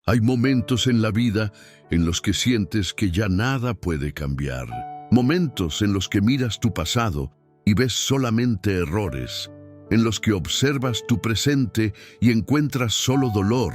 Hay momentos en la vida en los que sientes que ya nada puede cambiar. Momentos en los que miras tu pasado y ves solamente errores. En los que observas tu presente y encuentras solo dolor.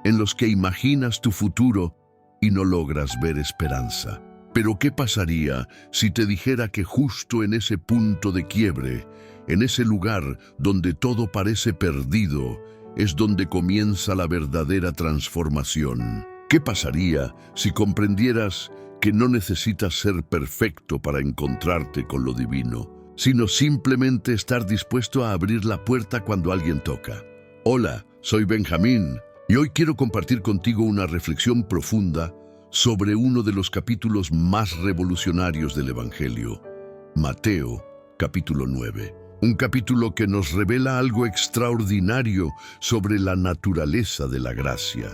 En los que imaginas tu futuro y no logras ver esperanza. Pero ¿qué pasaría si te dijera que justo en ese punto de quiebre, en ese lugar donde todo parece perdido, es donde comienza la verdadera transformación? ¿Qué pasaría si comprendieras que no necesitas ser perfecto para encontrarte con lo divino, sino simplemente estar dispuesto a abrir la puerta cuando alguien toca? Hola, soy Benjamín y hoy quiero compartir contigo una reflexión profunda sobre uno de los capítulos más revolucionarios del Evangelio, Mateo, capítulo 9. Un capítulo que nos revela algo extraordinario sobre la naturaleza de la gracia,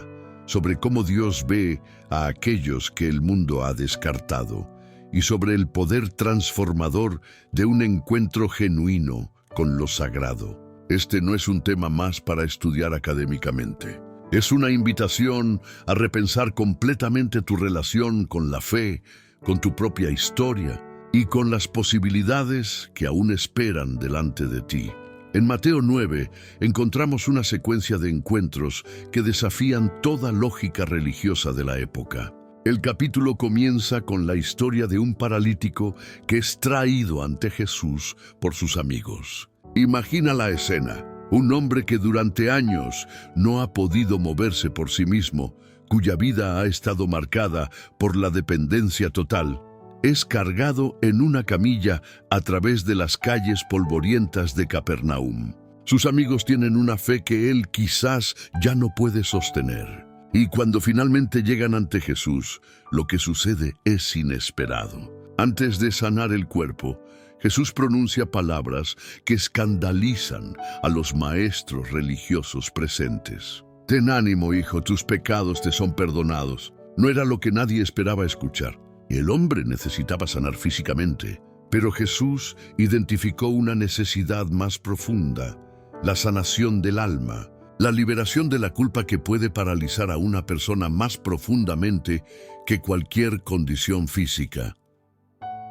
sobre cómo Dios ve a aquellos que el mundo ha descartado y sobre el poder transformador de un encuentro genuino con lo sagrado. Este no es un tema más para estudiar académicamente. Es una invitación a repensar completamente tu relación con la fe, con tu propia historia y con las posibilidades que aún esperan delante de ti. En Mateo 9 encontramos una secuencia de encuentros que desafían toda lógica religiosa de la época. El capítulo comienza con la historia de un paralítico que es traído ante Jesús por sus amigos. Imagina la escena. Un hombre que durante años no ha podido moverse por sí mismo, cuya vida ha estado marcada por la dependencia total, es cargado en una camilla a través de las calles polvorientas de Capernaum. Sus amigos tienen una fe que él quizás ya no puede sostener. Y cuando finalmente llegan ante Jesús, lo que sucede es inesperado. Antes de sanar el cuerpo, Jesús pronuncia palabras que escandalizan a los maestros religiosos presentes. Ten ánimo, hijo, tus pecados te son perdonados. No era lo que nadie esperaba escuchar. El hombre necesitaba sanar físicamente, pero Jesús identificó una necesidad más profunda, la sanación del alma, la liberación de la culpa que puede paralizar a una persona más profundamente que cualquier condición física.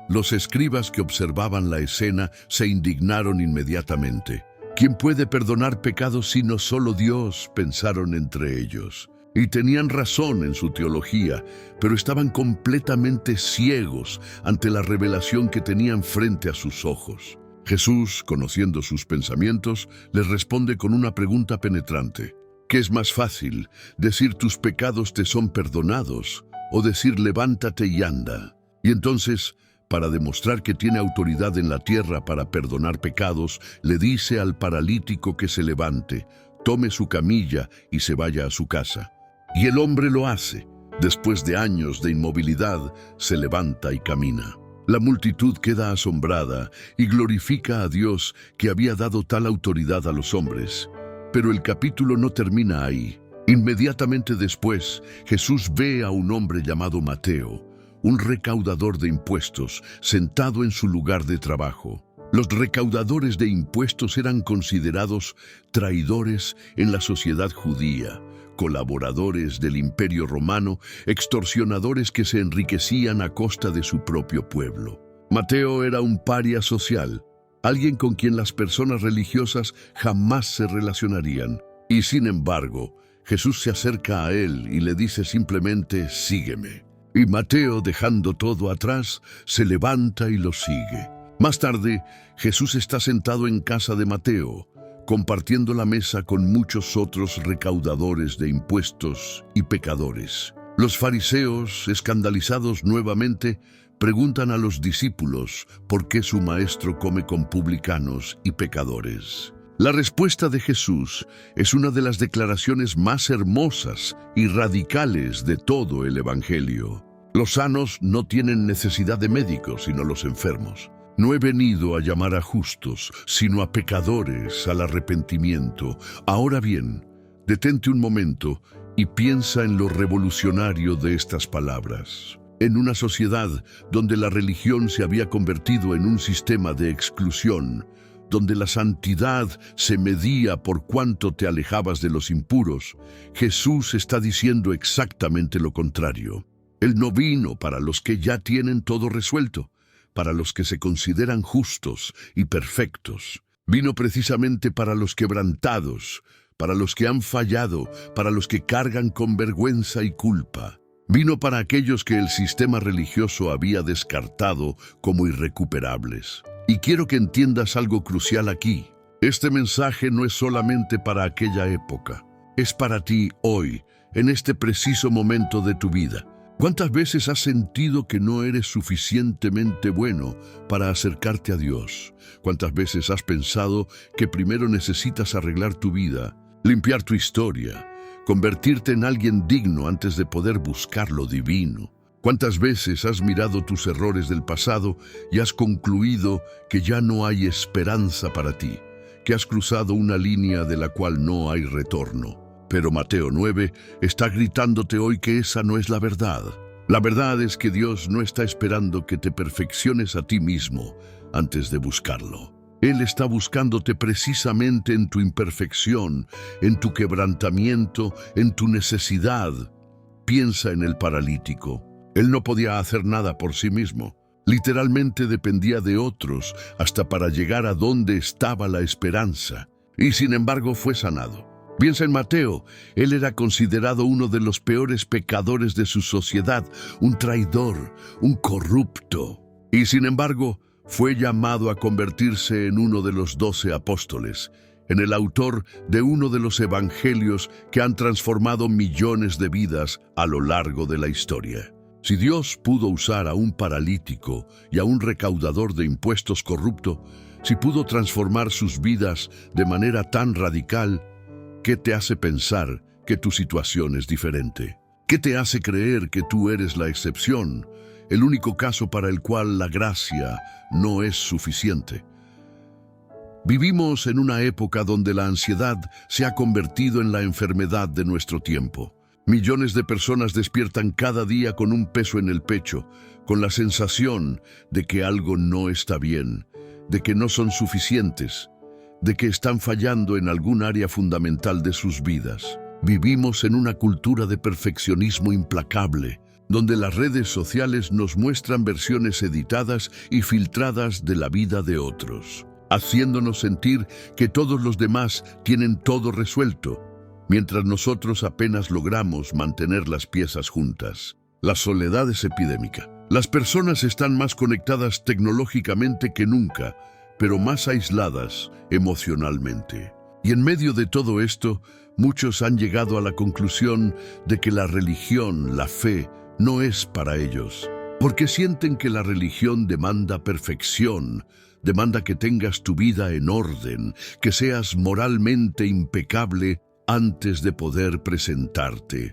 Los escribas que observaban la escena se indignaron inmediatamente. ¿Quién puede perdonar pecados sino solo Dios?, pensaron entre ellos. Y tenían razón en su teología, pero estaban completamente ciegos ante la revelación que tenían frente a sus ojos. Jesús, conociendo sus pensamientos, les responde con una pregunta penetrante. ¿Qué es más fácil, decir tus pecados te son perdonados o decir levántate y anda? Y entonces, para demostrar que tiene autoridad en la tierra para perdonar pecados, le dice al paralítico que se levante, tome su camilla y se vaya a su casa. Y el hombre lo hace. Después de años de inmovilidad, se levanta y camina. La multitud queda asombrada y glorifica a Dios que había dado tal autoridad a los hombres. Pero el capítulo no termina ahí. Inmediatamente después, Jesús ve a un hombre llamado Mateo, un recaudador de impuestos, sentado en su lugar de trabajo. Los recaudadores de impuestos eran considerados traidores en la sociedad judía, colaboradores del Imperio Romano, extorsionadores que se enriquecían a costa de su propio pueblo. Mateo era un paria social, alguien con quien las personas religiosas jamás se relacionarían. Y sin embargo, Jesús se acerca a él y le dice simplemente, sígueme. Y Mateo, dejando todo atrás, se levanta y lo sigue. Más tarde, Jesús está sentado en casa de Mateo, compartiendo la mesa con muchos otros recaudadores de impuestos y pecadores. Los fariseos, escandalizados nuevamente, preguntan a los discípulos por qué su maestro come con publicanos y pecadores. La respuesta de Jesús es una de las declaraciones más hermosas y radicales de todo el Evangelio. Los sanos no tienen necesidad de médicos, sino los enfermos. No he venido a llamar a justos, sino a pecadores al arrepentimiento. Ahora bien, detente un momento y piensa en lo revolucionario de estas palabras. En una sociedad donde la religión se había convertido en un sistema de exclusión, donde la santidad se medía por cuánto te alejabas de los impuros, Jesús está diciendo exactamente lo contrario. Él no vino para los que ya tienen todo resuelto, para los que se consideran justos y perfectos. Vino precisamente para los quebrantados, para los que han fallado, para los que cargan con vergüenza y culpa. Vino para aquellos que el sistema religioso había descartado como irrecuperables. Y quiero que entiendas algo crucial aquí. Este mensaje no es solamente para aquella época. Es para ti hoy, en este preciso momento de tu vida. ¿Cuántas veces has sentido que no eres suficientemente bueno para acercarte a Dios? ¿Cuántas veces has pensado que primero necesitas arreglar tu vida, limpiar tu historia, convertirte en alguien digno antes de poder buscar lo divino? ¿Cuántas veces has mirado tus errores del pasado y has concluido que ya no hay esperanza para ti, que has cruzado una línea de la cual no hay retorno? Pero Mateo 9 está gritándote hoy que esa no es la verdad. La verdad es que Dios no está esperando que te perfecciones a ti mismo antes de buscarlo. Él está buscándote precisamente en tu imperfección, en tu quebrantamiento, en tu necesidad. Piensa en el paralítico. Él no podía hacer nada por sí mismo. Literalmente dependía de otros hasta para llegar a donde estaba la esperanza. Y sin embargo fue sanado. Piensa en Mateo. Él era considerado uno de los peores pecadores de su sociedad, un traidor, un corrupto. Y sin embargo, fue llamado a convertirse en uno de los 12 apóstoles, en el autor de uno de los evangelios que han transformado millones de vidas a lo largo de la historia. Si Dios pudo usar a un paralítico y a un recaudador de impuestos corrupto, si pudo transformar sus vidas de manera tan radical, ¿qué te hace pensar que tu situación es diferente? ¿Qué te hace creer que tú eres la excepción, el único caso para el cual la gracia no es suficiente? Vivimos en una época donde la ansiedad se ha convertido en la enfermedad de nuestro tiempo. Millones de personas despiertan cada día con un peso en el pecho, con la sensación de que algo no está bien, de que no son suficientes, de que están fallando en algún área fundamental de sus vidas. Vivimos en una cultura de perfeccionismo implacable, donde las redes sociales nos muestran versiones editadas y filtradas de la vida de otros, haciéndonos sentir que todos los demás tienen todo resuelto, mientras nosotros apenas logramos mantener las piezas juntas. La soledad es epidémica. Las personas están más conectadas tecnológicamente que nunca, pero más aisladas emocionalmente. Y en medio de todo esto, muchos han llegado a la conclusión de que la religión, la fe, no es para ellos, porque sienten que la religión demanda perfección, demanda que tengas tu vida en orden, que seas moralmente impecable antes de poder presentarte.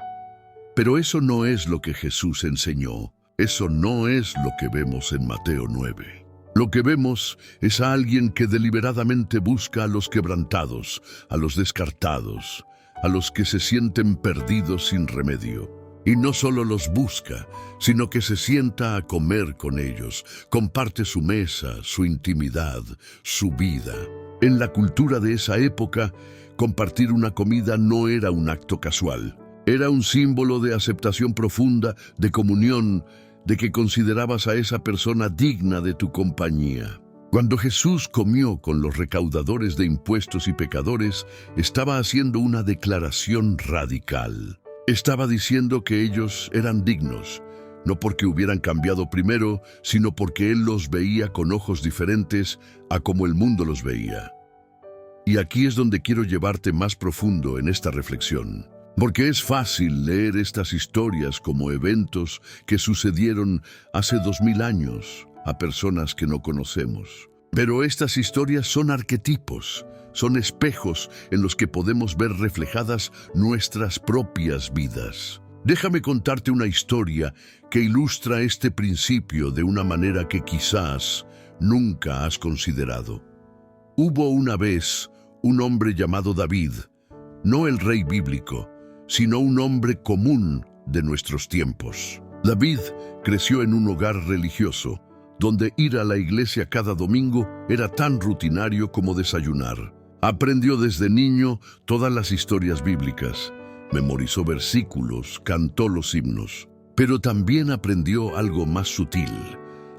Pero eso no es lo que Jesús enseñó, eso no es lo que vemos en Mateo 9. Lo que vemos es a alguien que deliberadamente busca a los quebrantados, a los descartados, a los que se sienten perdidos sin remedio. Y no solo los busca, sino que se sienta a comer con ellos, comparte su mesa, su intimidad, su vida. En la cultura de esa época, compartir una comida no era un acto casual. Era un símbolo de aceptación profunda, de comunión, de que considerabas a esa persona digna de tu compañía. Cuando Jesús comió con los recaudadores de impuestos y pecadores, estaba haciendo una declaración radical. Estaba diciendo que ellos eran dignos, no porque hubieran cambiado primero, sino porque Él los veía con ojos diferentes a como el mundo los veía. Y aquí es donde quiero llevarte más profundo en esta reflexión. Porque es fácil leer estas historias como eventos que sucedieron hace 2000 años a personas que no conocemos. Pero estas historias son arquetipos, son espejos en los que podemos ver reflejadas nuestras propias vidas. Déjame contarte una historia que ilustra este principio de una manera que quizás nunca has considerado. Hubo una vez un hombre llamado David, no el rey bíblico, sino un hombre común de nuestros tiempos. David creció en un hogar religioso, donde ir a la iglesia cada domingo era tan rutinario como desayunar. Aprendió desde niño todas las historias bíblicas, memorizó versículos, cantó los himnos, pero también aprendió algo más sutil,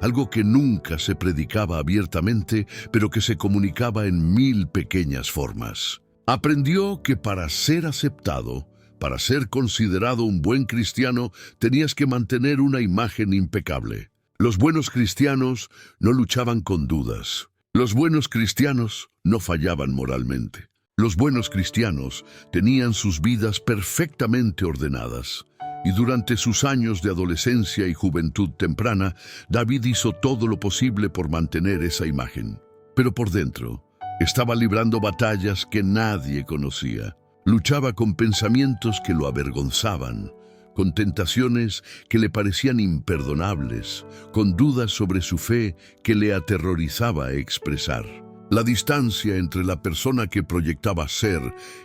algo que nunca se predicaba abiertamente, pero que se comunicaba en 1000 pequeñas formas. Aprendió que para ser aceptado, para ser considerado un buen cristiano, tenías que mantener una imagen impecable. Los buenos cristianos no luchaban con dudas. Los buenos cristianos no fallaban moralmente. Los buenos cristianos tenían sus vidas perfectamente ordenadas. Y durante sus años de adolescencia y juventud temprana, David hizo todo lo posible por mantener esa imagen. Pero por dentro, estaba librando batallas que nadie conocía. Luchaba con pensamientos que lo avergonzaban, con tentaciones que le parecían imperdonables, con dudas sobre su fe que le aterrorizaba expresar. La distancia entre la persona que proyectaba ser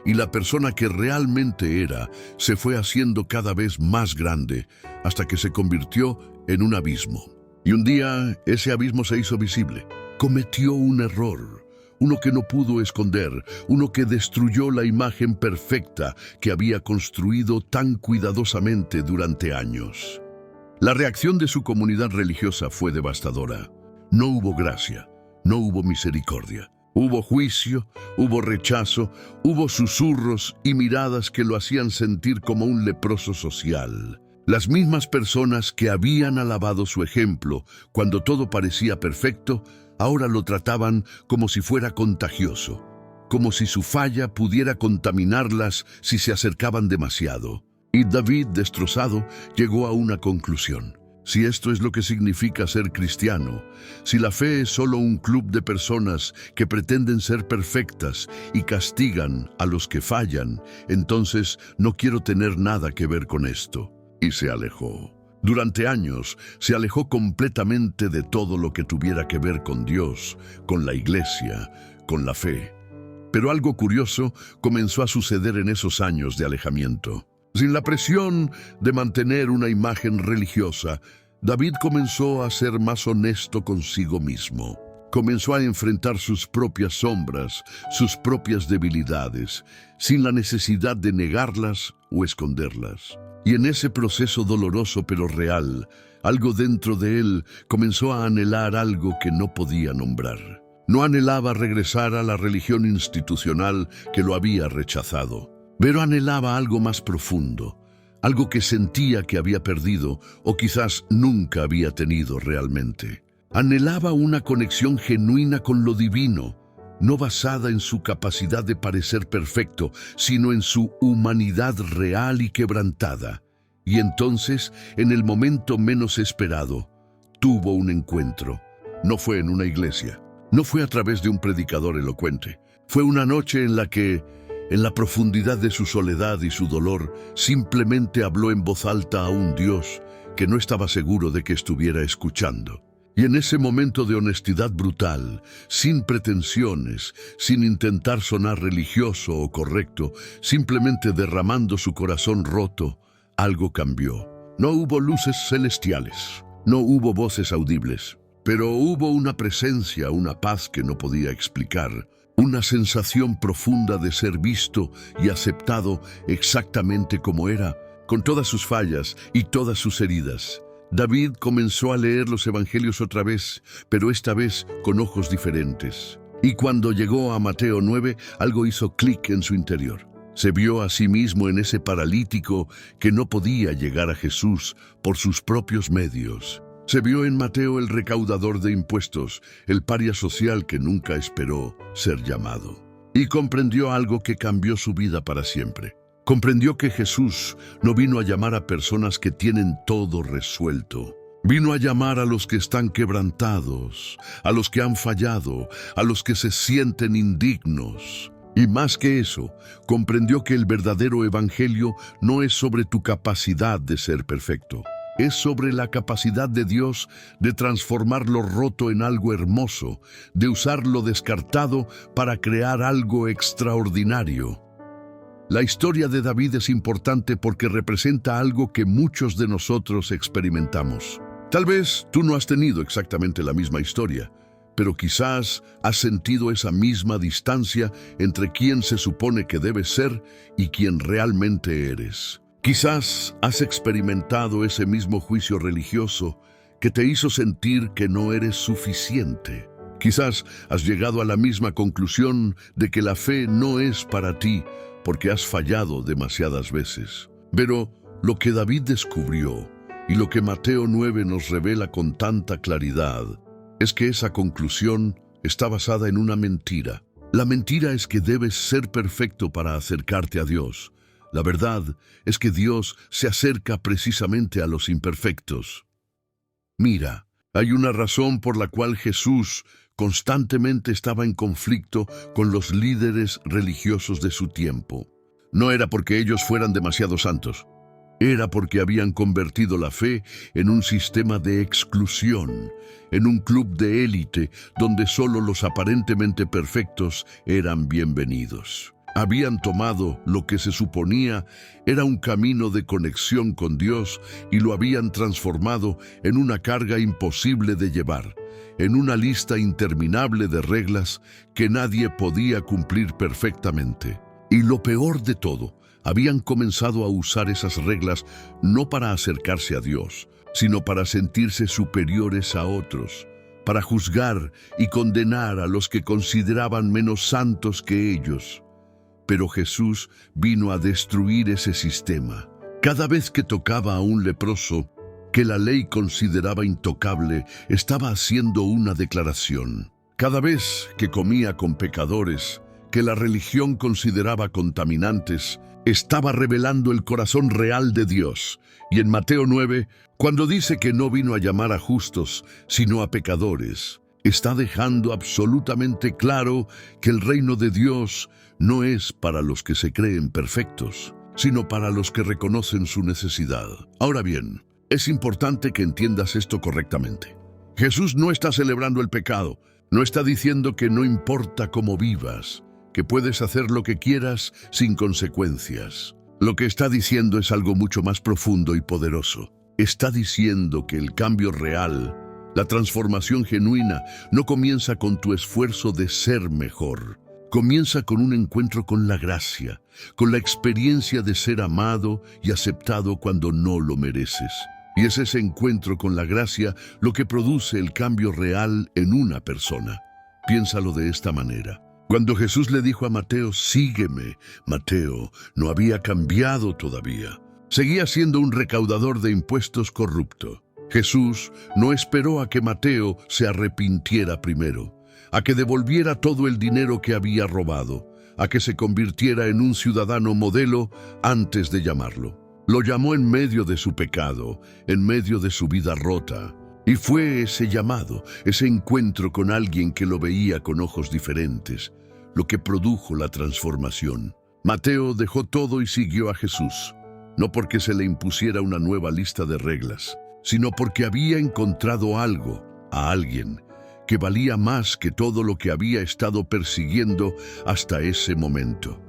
y la persona que realmente era se fue haciendo cada vez más grande hasta que se convirtió en un abismo. Y un día ese abismo se hizo visible. Cometió un error, uno que no pudo esconder, uno que destruyó la imagen perfecta que había construido tan cuidadosamente durante años. La reacción de su comunidad religiosa fue devastadora. No hubo gracia. No hubo misericordia. Hubo juicio, hubo rechazo, hubo susurros y miradas que lo hacían sentir como un leproso social. Las mismas personas que habían alabado su ejemplo cuando todo parecía perfecto, ahora lo trataban como si fuera contagioso, como si su falla pudiera contaminarlas si se acercaban demasiado. Y David, destrozado, llegó a una conclusión. Si esto es lo que significa ser cristiano, si la fe es solo un club de personas que pretenden ser perfectas y castigan a los que fallan, entonces no quiero tener nada que ver con esto. Y se alejó. Durante años se alejó completamente de todo lo que tuviera que ver con Dios, con la iglesia, con la fe. Pero algo curioso comenzó a suceder en esos años de alejamiento. Sin la presión de mantener una imagen religiosa, David comenzó a ser más honesto consigo mismo. Comenzó a enfrentar sus propias sombras, sus propias debilidades, sin la necesidad de negarlas o esconderlas. Y en ese proceso doloroso pero real, algo dentro de él comenzó a anhelar algo que no podía nombrar. No anhelaba regresar a la religión institucional que lo había rechazado, pero anhelaba algo más profundo, algo que sentía que había perdido o quizás nunca había tenido realmente. Anhelaba una conexión genuina con lo divino, no basada en su capacidad de parecer perfecto, sino en su humanidad real y quebrantada. Y entonces, en el momento menos esperado, tuvo un encuentro. No fue en una iglesia, no fue a través de un predicador elocuente. Fue una noche en la que, en la profundidad de su soledad y su dolor, simplemente habló en voz alta a un Dios que no estaba seguro de que estuviera escuchando. Y en ese momento de honestidad brutal, sin pretensiones, sin intentar sonar religioso o correcto, simplemente derramando su corazón roto, algo cambió. No hubo luces celestiales, no hubo voces audibles, pero hubo una presencia, una paz que no podía explicar, una sensación profunda de ser visto y aceptado exactamente como era, con todas sus fallas y todas sus heridas. David comenzó a leer los evangelios otra vez, pero esta vez con ojos diferentes. Y cuando llegó a Mateo 9, algo hizo clic en su interior. Se vio a sí mismo en ese paralítico que no podía llegar a Jesús por sus propios medios. Se vio en Mateo el recaudador de impuestos, el paria social que nunca esperó ser llamado. Y comprendió algo que cambió su vida para siempre. Comprendió que Jesús no vino a llamar a personas que tienen todo resuelto. Vino a llamar a los que están quebrantados, a los que han fallado, a los que se sienten indignos. Y más que eso, comprendió que el verdadero evangelio no es sobre tu capacidad de ser perfecto. Es sobre la capacidad de Dios de transformar lo roto en algo hermoso, de usar lo descartado para crear algo extraordinario. La historia de David es importante porque representa algo que muchos de nosotros experimentamos. Tal vez tú no has tenido exactamente la misma historia, pero quizás has sentido esa misma distancia entre quién se supone que debes ser y quién realmente eres. Quizás has experimentado ese mismo juicio religioso que te hizo sentir que no eres suficiente. Quizás has llegado a la misma conclusión de que la fe no es para ti porque has fallado demasiadas veces. Pero lo que David descubrió y lo que Mateo 9 nos revela con tanta claridad es que esa conclusión está basada en una mentira. La mentira es que debes ser perfecto para acercarte a Dios. La verdad es que Dios se acerca precisamente a los imperfectos. Mira, hay una razón por la cual Jesús constantemente estaba en conflicto con los líderes religiosos de su tiempo. No era porque ellos fueran demasiado santos. Era porque habían convertido la fe en un sistema de exclusión, en un club de élite donde solo los aparentemente perfectos eran bienvenidos. Habían tomado lo que se suponía era un camino de conexión con Dios y lo habían transformado en una carga imposible de llevar, en una lista interminable de reglas que nadie podía cumplir perfectamente. Y lo peor de todo, habían comenzado a usar esas reglas no para acercarse a Dios, sino para sentirse superiores a otros, para juzgar y condenar a los que consideraban menos santos que ellos. Pero Jesús vino a destruir ese sistema. Cada vez que tocaba a un leproso, que la ley consideraba intocable, estaba haciendo una declaración. Cada vez que comía con pecadores, que la religión consideraba contaminantes, estaba revelando el corazón real de Dios. Y en Mateo 9, cuando dice que no vino a llamar a justos, sino a pecadores, está dejando absolutamente claro que el reino de Dios no es para los que se creen perfectos, sino para los que reconocen su necesidad. Ahora bien, es importante que entiendas esto correctamente. Jesús no está celebrando el pecado, no está diciendo que no importa cómo vivas, que puedes hacer lo que quieras sin consecuencias. Lo que está diciendo es algo mucho más profundo y poderoso. Está diciendo que el cambio real, la transformación genuina, no comienza con tu esfuerzo de ser mejor. Comienza con un encuentro con la gracia, con la experiencia de ser amado y aceptado cuando no lo mereces. Y es ese encuentro con la gracia lo que produce el cambio real en una persona. Piénsalo de esta manera. Cuando Jesús le dijo a Mateo, sígueme, Mateo no había cambiado todavía. Seguía siendo un recaudador de impuestos corrupto. Jesús no esperó a que Mateo se arrepintiera primero, a que devolviera todo el dinero que había robado, a que se convirtiera en un ciudadano modelo antes de llamarlo. Lo llamó en medio de su pecado, en medio de su vida rota. Y fue ese llamado, ese encuentro con alguien que lo veía con ojos diferentes, lo que produjo la transformación. Mateo dejó todo y siguió a Jesús, no porque se le impusiera una nueva lista de reglas, sino porque había encontrado algo, a alguien, que valía más que todo lo que había estado persiguiendo hasta ese momento.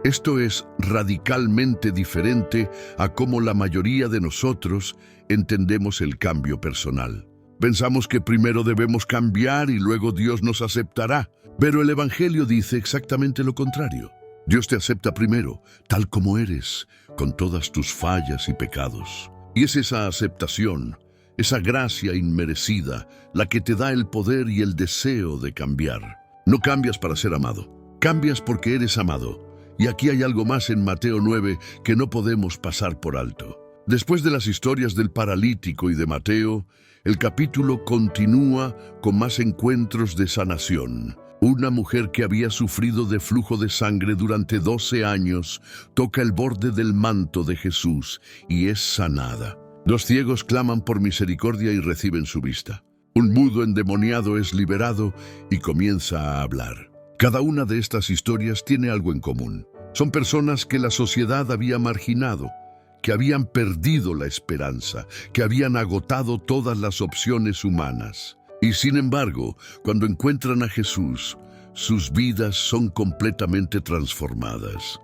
Esto es radicalmente diferente a cómo la mayoría de nosotros entendemos el cambio personal. Pensamos que primero debemos cambiar y luego Dios nos aceptará, pero el Evangelio dice exactamente lo contrario. Dios te acepta primero, tal como eres, con todas tus fallas y pecados. Y es esa aceptación, esa gracia inmerecida, la que te da el poder y el deseo de cambiar. No cambias para ser amado, cambias porque eres amado. Y aquí hay algo más en Mateo 9 que no podemos pasar por alto. Después de las historias del paralítico y de Mateo, el capítulo continúa con más encuentros de sanación. Una mujer que había sufrido de flujo de sangre durante 12 años toca el borde del manto de Jesús y es sanada. 2 ciegos claman por misericordia y reciben su vista. Un mudo endemoniado es liberado y comienza a hablar. Cada una de estas historias tiene algo en común. Son personas que la sociedad había marginado, que habían perdido la esperanza, que habían agotado todas las opciones humanas. Y sin embargo, cuando encuentran a Jesús, sus vidas son completamente transformadas.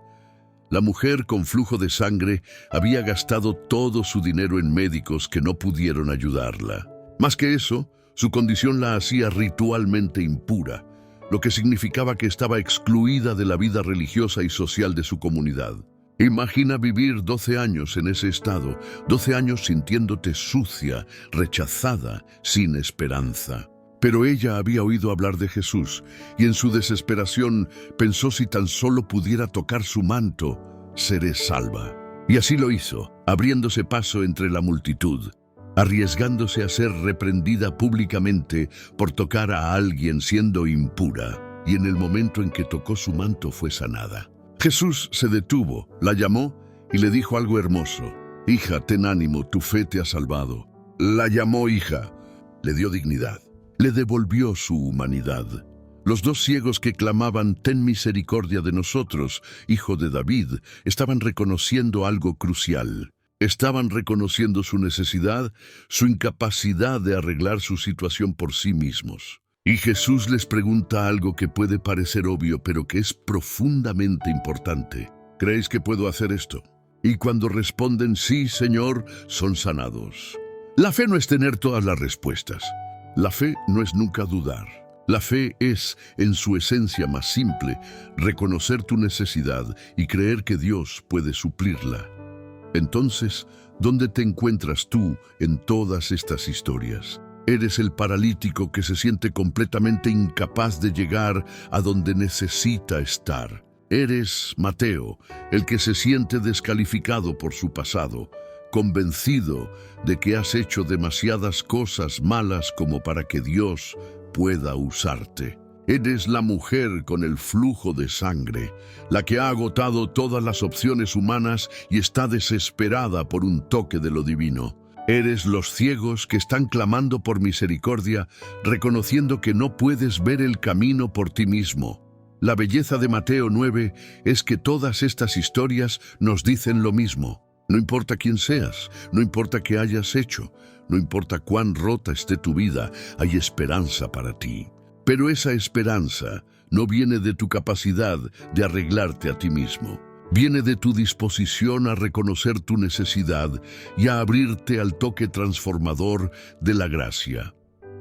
La mujer con flujo de sangre había gastado todo su dinero en médicos que no pudieron ayudarla. Más que eso, su condición la hacía ritualmente impura, lo que significaba que estaba excluida de la vida religiosa y social de su comunidad. Imagina vivir 12 años en ese estado, 12 años sintiéndote sucia, rechazada, sin esperanza. Pero ella había oído hablar de Jesús y en su desesperación pensó: si tan solo pudiera tocar su manto, seré salva. Y así lo hizo, abriéndose paso entre la multitud, arriesgándose a ser reprendida públicamente por tocar a alguien siendo impura, y en el momento en que tocó su manto fue sanada. Jesús se detuvo, la llamó y le dijo algo hermoso: «Hija, ten ánimo, tu fe te ha salvado». La llamó hija, le dio dignidad, le devolvió su humanidad. Los dos ciegos que clamaban: «Ten misericordia de nosotros, hijo de David», estaban reconociendo algo crucial. Estaban reconociendo su necesidad, su incapacidad de arreglar su situación por sí mismos. Y Jesús les pregunta algo que puede parecer obvio, pero que es profundamente importante. ¿Creéis que puedo hacer esto? Y cuando responden: «Sí, Señor», son sanados. La fe no es tener todas las respuestas. La fe no es nunca dudar. La fe es, en su esencia más simple, reconocer tu necesidad y creer que Dios puede suplirla. Entonces, ¿dónde te encuentras tú en todas estas historias? Eres el paralítico que se siente completamente incapaz de llegar a donde necesita estar. Eres Mateo, el que se siente descalificado por su pasado, convencido de que has hecho demasiadas cosas malas como para que Dios pueda usarte. Eres la mujer con el flujo de sangre, la que ha agotado todas las opciones humanas y está desesperada por un toque de lo divino. Eres los ciegos que están clamando por misericordia, reconociendo que no puedes ver el camino por ti mismo. La belleza de Mateo 9 es que todas estas historias nos dicen lo mismo. No importa quién seas, no importa qué hayas hecho, no importa cuán rota esté tu vida, hay esperanza para ti. Pero esa esperanza no viene de tu capacidad de arreglarte a ti mismo. Viene de tu disposición a reconocer tu necesidad y a abrirte al toque transformador de la gracia.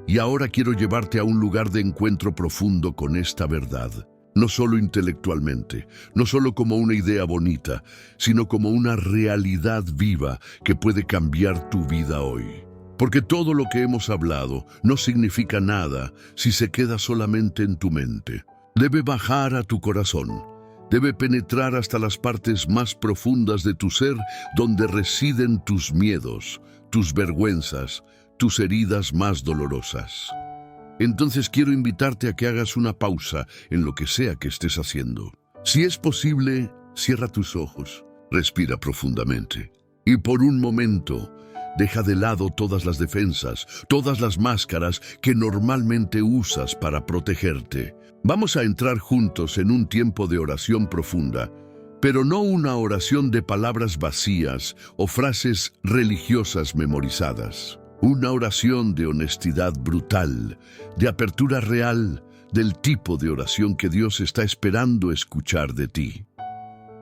Y ahora quiero llevarte a un lugar de encuentro profundo con esta verdad. No solo intelectualmente, no solo como una idea bonita, sino como una realidad viva que puede cambiar tu vida hoy. Porque todo lo que hemos hablado no significa nada si se queda solamente en tu mente. Debe bajar a tu corazón, debe penetrar hasta las partes más profundas de tu ser, donde residen tus miedos, tus vergüenzas, tus heridas más dolorosas. Entonces quiero invitarte a que hagas una pausa en lo que sea que estés haciendo. Si es posible, cierra tus ojos, respira profundamente y por un momento deja de lado todas las defensas, todas las máscaras que normalmente usas para protegerte. Vamos a entrar juntos en un tiempo de oración profunda, pero no una oración de palabras vacías o frases religiosas memorizadas. Una oración de honestidad brutal, de apertura real, del tipo de oración que Dios está esperando escuchar de ti.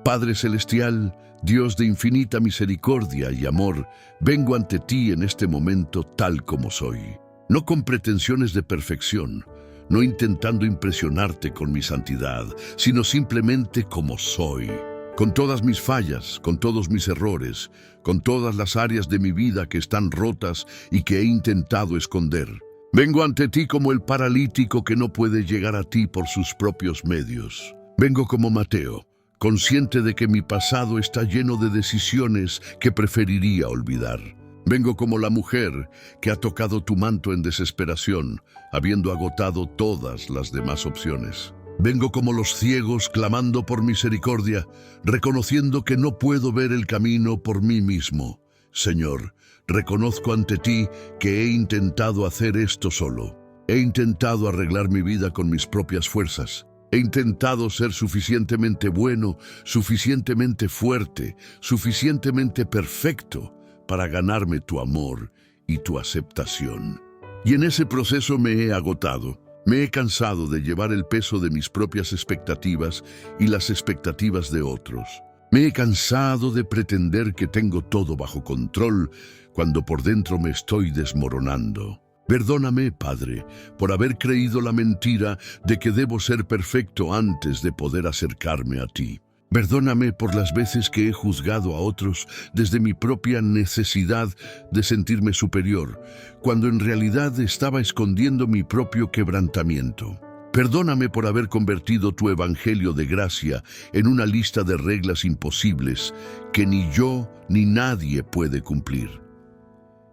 Padre Celestial, Dios de infinita misericordia y amor, vengo ante ti en este momento tal como soy. No con pretensiones de perfección, no intentando impresionarte con mi santidad, sino simplemente como soy. Con todas mis fallas, con todos mis errores, con todas las áreas de mi vida que están rotas y que he intentado esconder. Vengo ante ti como el paralítico que no puede llegar a ti por sus propios medios. Vengo como Mateo, consciente de que mi pasado está lleno de decisiones que preferiría olvidar. Vengo como la mujer que ha tocado tu manto en desesperación, habiendo agotado todas las demás opciones. Vengo como los ciegos clamando por misericordia, reconociendo que no puedo ver el camino por mí mismo. Señor, reconozco ante ti que he intentado hacer esto solo. He intentado arreglar mi vida con mis propias fuerzas. He intentado ser suficientemente bueno, suficientemente fuerte, suficientemente perfecto para ganarme tu amor y tu aceptación. Y en ese proceso me he agotado. Me he cansado de llevar el peso de mis propias expectativas y las expectativas de otros. Me he cansado de pretender que tengo todo bajo control cuando por dentro me estoy desmoronando. Perdóname, Padre, por haber creído la mentira de que debo ser perfecto antes de poder acercarme a ti. Perdóname por las veces que he juzgado a otros desde mi propia necesidad de sentirme superior, cuando en realidad estaba escondiendo mi propio quebrantamiento. Perdóname por haber convertido tu evangelio de gracia en una lista de reglas imposibles que ni yo ni nadie puede cumplir.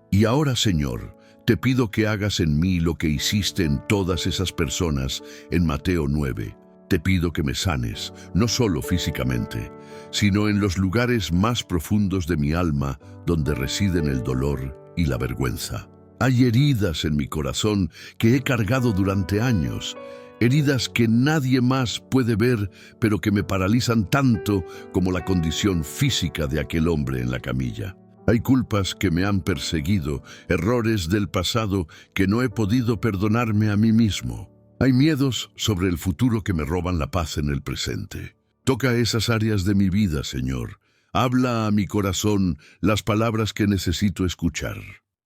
Y ahora, Señor, te pido que hagas en mí lo que hiciste en todas esas personas en Mateo 9. Te pido que me sanes, no solo físicamente, sino en los lugares más profundos de mi alma donde residen el dolor y la vergüenza. Hay heridas en mi corazón que he cargado durante años, heridas que nadie más puede ver, pero que me paralizan tanto como la condición física de aquel hombre en la camilla. Hay culpas que me han perseguido, errores del pasado que no he podido perdonarme a mí mismo. Hay miedos sobre el futuro que me roban la paz en el presente. Toca esas áreas de mi vida, Señor. Habla a mi corazón las palabras que necesito escuchar.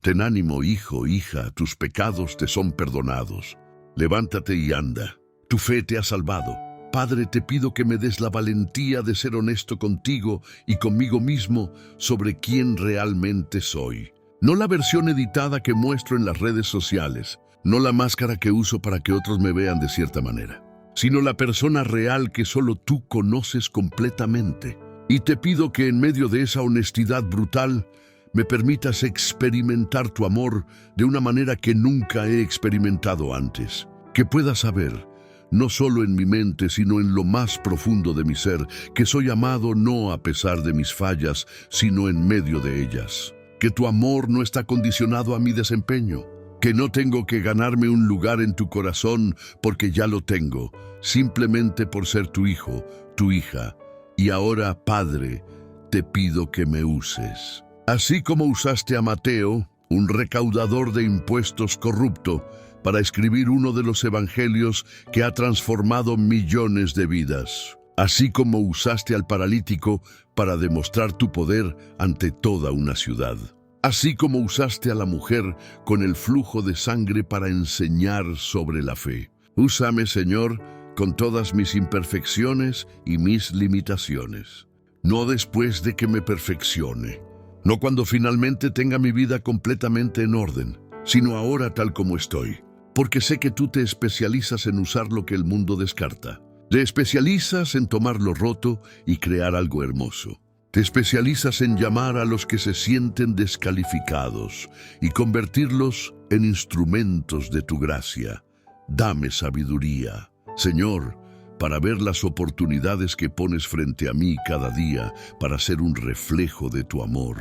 Ten ánimo, hijo, hija, tus pecados te son perdonados. Levántate y anda. Tu fe te ha salvado. Padre, te pido que me des la valentía de ser honesto contigo y conmigo mismo sobre quién realmente soy. No la versión editada que muestro en las redes sociales, no la máscara que uso para que otros me vean de cierta manera, sino la persona real que solo tú conoces completamente. Y te pido que en medio de esa honestidad brutal me permitas experimentar tu amor de una manera que nunca he experimentado antes. Que pueda saber, no solo en mi mente, sino en lo más profundo de mi ser, que soy amado no a pesar de mis fallas, sino en medio de ellas. Que tu amor no está condicionado a mi desempeño, que no tengo que ganarme un lugar en tu corazón porque ya lo tengo, simplemente por ser tu hijo, tu hija. Y ahora, Padre, te pido que me uses. Así como usaste a Mateo, un recaudador de impuestos corrupto, para escribir uno de los evangelios que ha transformado millones de vidas. Así como usaste al paralítico para demostrar tu poder ante toda una ciudad. Así como usaste a la mujer con el flujo de sangre para enseñar sobre la fe. Úsame, Señor, con todas mis imperfecciones y mis limitaciones. No después de que me perfeccione. No cuando finalmente tenga mi vida completamente en orden, sino ahora tal como estoy. Porque sé que tú te especializas en usar lo que el mundo descarta. Te especializas en tomar lo roto y crear algo hermoso. Te especializas en llamar a los que se sienten descalificados y convertirlos en instrumentos de tu gracia. Dame sabiduría, Señor, para ver las oportunidades que pones frente a mí cada día para ser un reflejo de tu amor.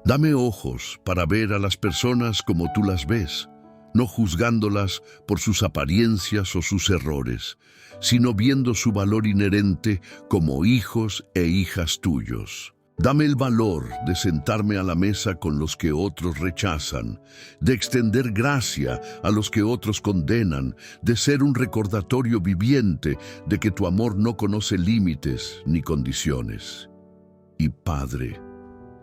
Dame ojos para ver a las personas como tú las ves, no juzgándolas por sus apariencias o sus errores, sino viendo su valor inherente como hijos e hijas tuyos. Dame el valor de sentarme a la mesa con los que otros rechazan, de extender gracia a los que otros condenan, de ser un recordatorio viviente de que tu amor no conoce límites ni condiciones. Y Padre,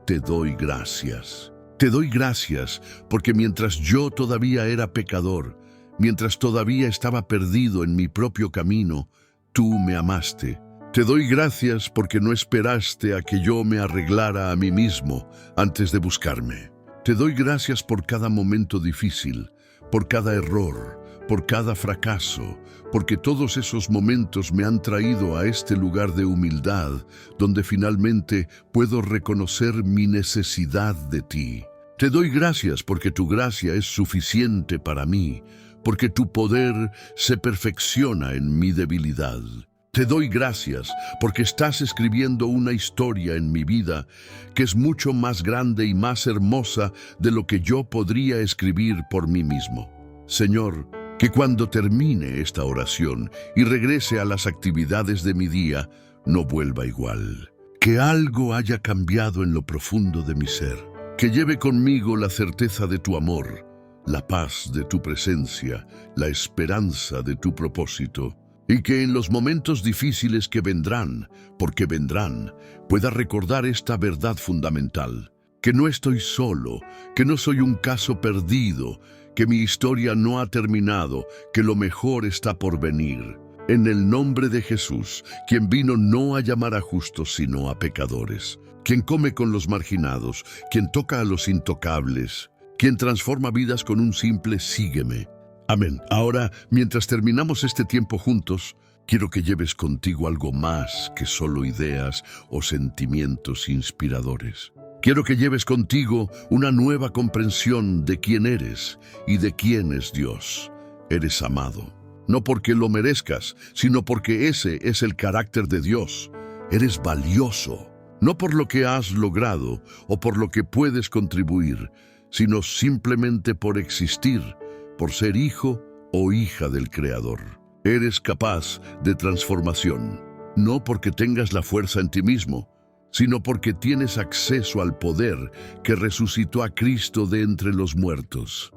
te doy gracias. Te doy gracias porque mientras yo todavía era pecador, mientras todavía estaba perdido en mi propio camino, tú me amaste. Te doy gracias porque no esperaste a que yo me arreglara a mí mismo antes de buscarme. Te doy gracias por cada momento difícil, por cada error, por cada fracaso, porque todos esos momentos me han traído a este lugar de humildad, donde finalmente puedo reconocer mi necesidad de ti. Te doy gracias porque tu gracia es suficiente para mí, porque tu poder se perfecciona en mi debilidad. Te doy gracias porque estás escribiendo una historia en mi vida que es mucho más grande y más hermosa de lo que yo podría escribir por mí mismo. Señor, que cuando termine esta oración y regrese a las actividades de mi día, no vuelva igual. Que algo haya cambiado en lo profundo de mi ser. Que lleve conmigo la certeza de tu amor, la paz de tu presencia, la esperanza de tu propósito. Y que en los momentos difíciles que vendrán, porque vendrán, pueda recordar esta verdad fundamental: que no estoy solo, que no soy un caso perdido, que mi historia no ha terminado, que lo mejor está por venir. En el nombre de Jesús, quien vino no a llamar a justos, sino a pecadores, quien come con los marginados, quien toca a los intocables, quien transforma vidas con un simple sígueme. Amén. Ahora, mientras terminamos este tiempo juntos, quiero que lleves contigo algo más que solo ideas o sentimientos inspiradores. Quiero que lleves contigo una nueva comprensión de quién eres y de quién es Dios. Eres amado, no porque lo merezcas, sino porque ese es el carácter de Dios. Eres valioso, no por lo que has logrado o por lo que puedes contribuir, sino simplemente por existir, por ser hijo o hija del Creador. Eres capaz de transformación, no porque tengas la fuerza en ti mismo, sino porque tienes acceso al poder que resucitó a Cristo de entre los muertos.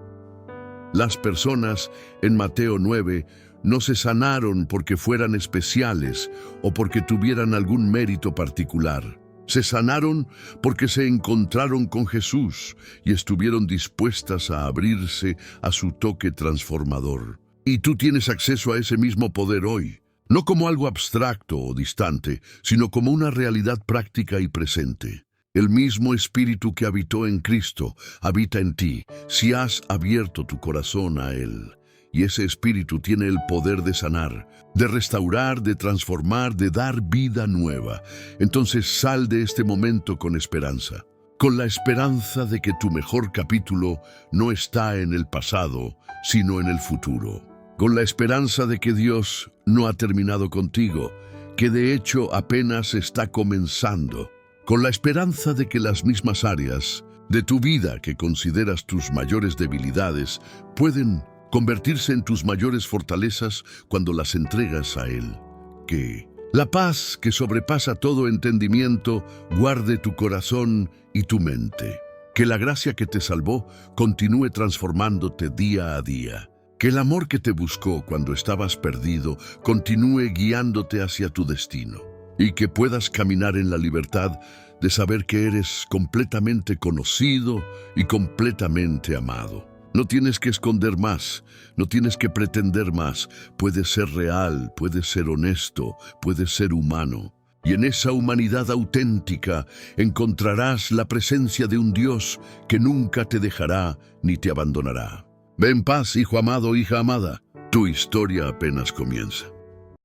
Las personas en Mateo 9 no se sanaron porque fueran especiales o porque tuvieran algún mérito particular. Se sanaron porque se encontraron con Jesús y estuvieron dispuestas a abrirse a su toque transformador. Y tú tienes acceso a ese mismo poder hoy, no como algo abstracto o distante, sino como una realidad práctica y presente. El mismo Espíritu que habitó en Cristo habita en ti, si has abierto tu corazón a Él. Y ese Espíritu tiene el poder de sanar, de restaurar, de transformar, de dar vida nueva. Entonces sal de este momento con esperanza, con la esperanza de que tu mejor capítulo no está en el pasado, sino en el futuro. Con la esperanza de que Dios no ha terminado contigo, que de hecho apenas está comenzando. Con la esperanza de que las mismas áreas de tu vida que consideras tus mayores debilidades pueden convertirse en tus mayores fortalezas cuando las entregas a Él. Que la paz que sobrepasa todo entendimiento guarde tu corazón y tu mente. Que la gracia que te salvó continúe transformándote día a día. Que el amor que te buscó cuando estabas perdido continúe guiándote hacia tu destino. Y que puedas caminar en la libertad de saber que eres completamente conocido y completamente amado. No tienes que esconder más, no tienes que pretender más. Puedes ser real, puedes ser honesto, puedes ser humano. Y en esa humanidad auténtica encontrarás la presencia de un Dios que nunca te dejará ni te abandonará. Ve en paz, hijo amado, hija amada. Tu historia apenas comienza.